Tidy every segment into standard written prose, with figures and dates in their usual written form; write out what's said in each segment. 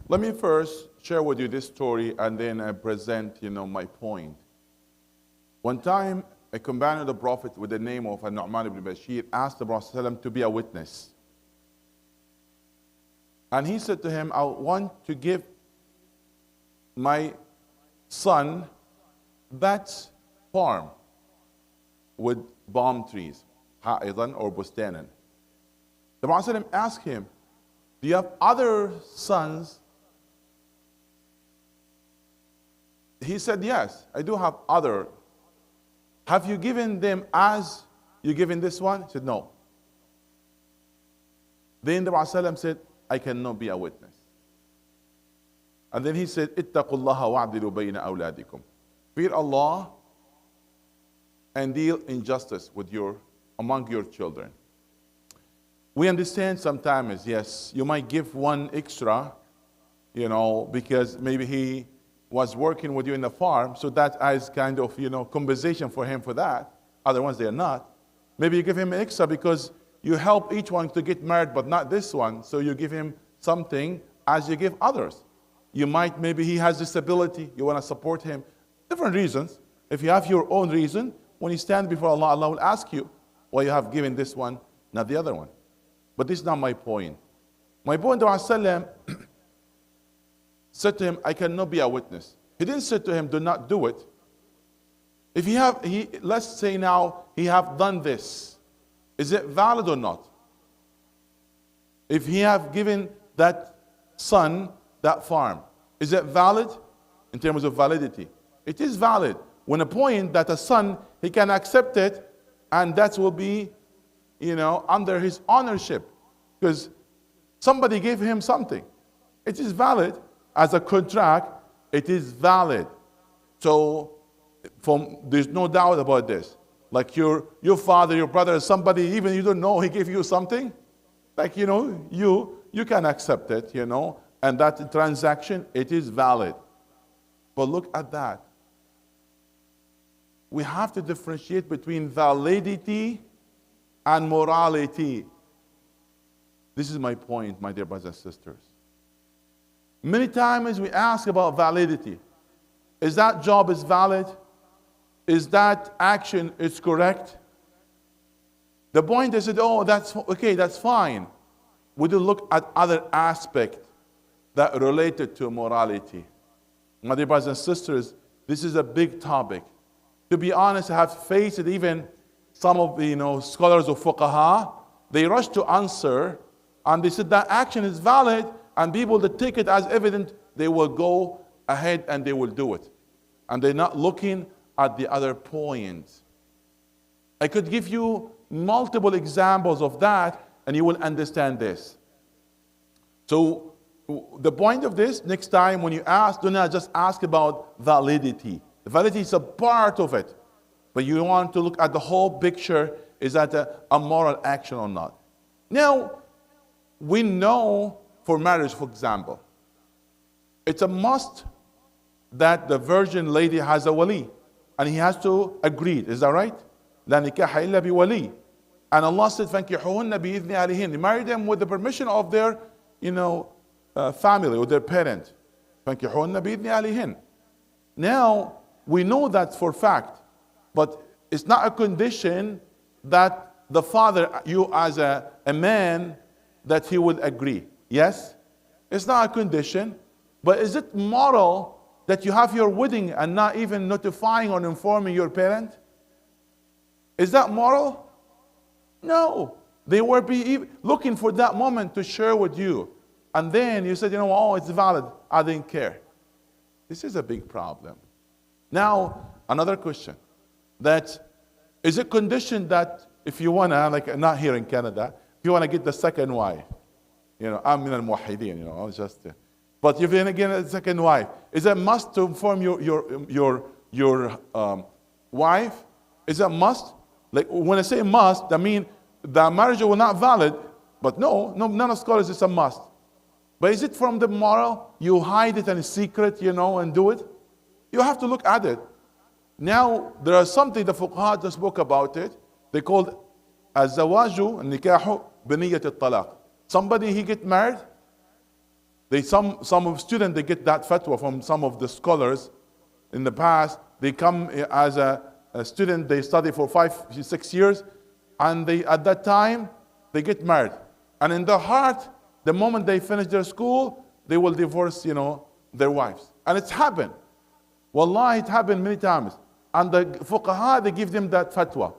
Let me first share with you this story and then I present, my point. One time, a companion of the Prophet with the name of Nu'man ibn Bashir asked the Prophet ﷺ to be a witness. And he said to him, I want to give my son that farm with palm trees, ha'idan or bustanan. The Prophet ﷺ asked him, do you have other sons? He said, yes, I do have other. Have you given them as you given this one? He said, no. Then the Prophet ﷺ said, I cannot be a witness. And then he said, اتقوا الله وَاعْدِلُوا بَيْنَ أَوْلَادِكُمْ. Fear Allah and deal injustice among your children. We understand sometimes, yes, you might give one extra, because maybe he was working with you in the farm, so that is kind of, compensation for him for that. Other ones, they are not. Maybe you give him extra because you help each one to get married, but not this one, so you give him something as you give others. Maybe he has disability, you want to support him. Different reasons. If you have your own reason, when you stand before Allah, Allah will ask you why you have given this one, not the other one. But this is not my point. My point, the Prophet said to him, I cannot be a witness. He didn't say to him, do not do it. If let's say now, he have done this. Is it valid or not? If he have given that son that farm, is it valid in terms of validity? It is valid. When a point that a son, he can accept it, and that will be, under his ownership, because somebody gave him something. It is valid as a contract. It is valid. So, there's no doubt about this. Like your father, your brother, somebody even you don't know, he gave you something. Like you can accept it, and that transaction, it is valid. But look at that. We have to differentiate between validity and morality. This is my point, my dear brothers and sisters. Many times we ask about validity. Is that job is valid? Is that action is correct? The point is that, that's okay, that's fine. We do look at other aspects that related to morality. My dear brothers and sisters, this is a big topic. To be honest, I have faced it, even some of the scholars of fuqaha, they rush to answer, and they said that action is valid, and people that take it as evident, they will go ahead and they will do it. And they're not looking at the other point. I could give you multiple examples of that, and you will understand this. So, the point of this, next time when you ask, do not just ask about validity. Validity is a part of it. But you want to look at the whole picture, is that a moral action or not? Now, we know for marriage, for example, it's a must that the virgin lady has a wali. And he has to agree. Is that right? لا نكاح إلا بولي. And Allah said, فَانْكِحُوهُنَّ بِإِذْنِ أَهْلِهِنَّ. They marry them with the permission of their, family or their parent. فَانْكِحُوهُنَّ بِإِذْنِ أَهْلِهِنَّ. Now, we know that for fact, but it's not a condition that the father, you as a man, that he would agree. Yes? It's not a condition, but is it moral that you have your wedding and not even notifying or informing your parent? Is that moral? No. They were looking for that moment to share with you. And then you said, it's valid. I didn't care. This is a big problem. Now, another question. That is a condition that if you want to, not here in Canada, if you want to get the second wife, I'm min al-muwahhideen, I was just but if you're again a second wife, is it a must to inform your wife? Is it a must? Like when I say must, I mean the marriage will not valid. But no, none of scholars it's a must. But is it from the moral? You hide it in secret, and do it. You have to look at it. Now there is something the fuqaha that spoke about it. They called az-zawaju, nikahu, biniyat al-talaq. Somebody he get married, Some of students, they get that fatwa from some of the scholars in the past. They come as a student, they study for 5, 6 years, and at that time, they get married. And in their heart, the moment they finish their school, they will divorce, their wives. And it's happened. Wallahi, it happened many times. And the fuqaha, they give them that fatwa.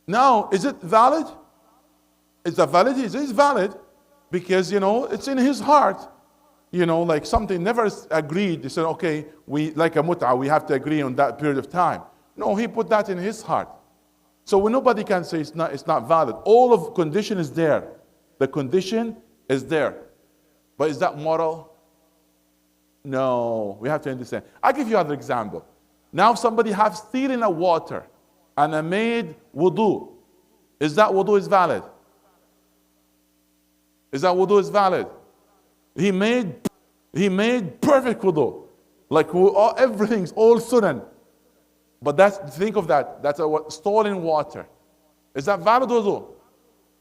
Now, is it valid? Is that valid? It is valid because, it's in his heart. Like something never agreed. They said, okay, like a mut'ah, we have to agree on that period of time. No, he put that in his heart. So nobody can say it's not valid. All of condition is there. The condition is there. But is that moral? No, we have to understand. I'll give you another example. Now somebody has stealing a water and made wudu. Is that wudu is valid? Is that wudu is valid? He made perfect wudu. Like everything's all sunan. But think of that. That's a stolen water. Is that valid wudu?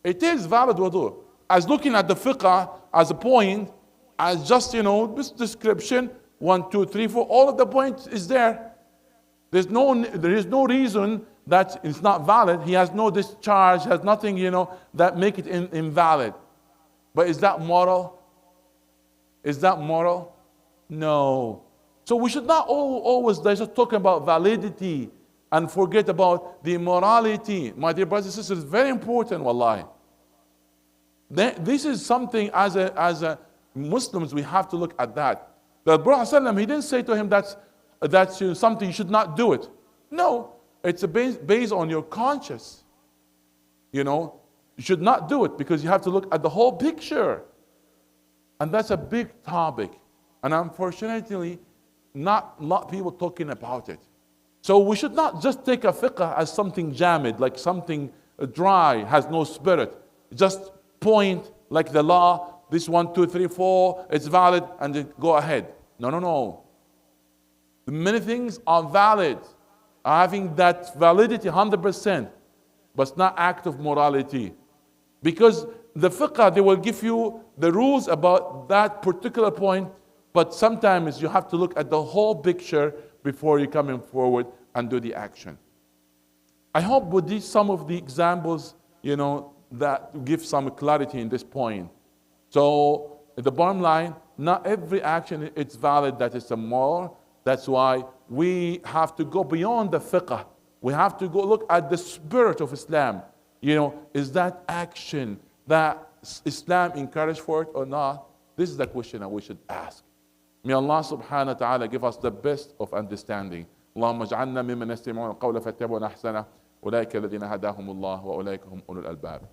It is valid wudu. As looking at the fiqh as a point, as just, this description, 1, 2, 3, 4, all of the points is there. There is no reason that it's not valid. He has no discharge, has nothing, that make it invalid. But is that moral? Is that moral? No. So we should not always just talk about validity and forget about the morality. My dear brothers and sisters, it's very important, wallahi. This is something as a Muslims, we have to look at that. The Prophet ﷺ, he didn't say to him that's something you should not do it. No, it's based on your conscience. You should not do it because you have to look at the whole picture. And that's a big topic. And unfortunately, not a lot of people talking about it. So we should not just take a fiqh as something jamid, like something dry, has no spirit. Just point like the law, this 1, 2, 3, 4, it's valid, and then go ahead. No. Many things are valid, having that validity 100%, but it's not act of morality. Because the fiqh, they will give you the rules about that particular point, but sometimes you have to look at the whole picture before you come forward and do the action. I hope with these some of the examples, that give some clarity in this point. So the bottom line, not every action it's valid that is moral. That's why we have to go beyond the fiqh. We have to go look at the spirit of Islam. Is that action that Islam encouraged for it or not? This is the question that we should ask. May Allah subhanahu wa ta'ala give us the best of understanding. اللهم اجعلنا ممن يستمعون القول فيتبعون احسنه اولئك الذين هداهم الله واولئك هم اولو الالباب.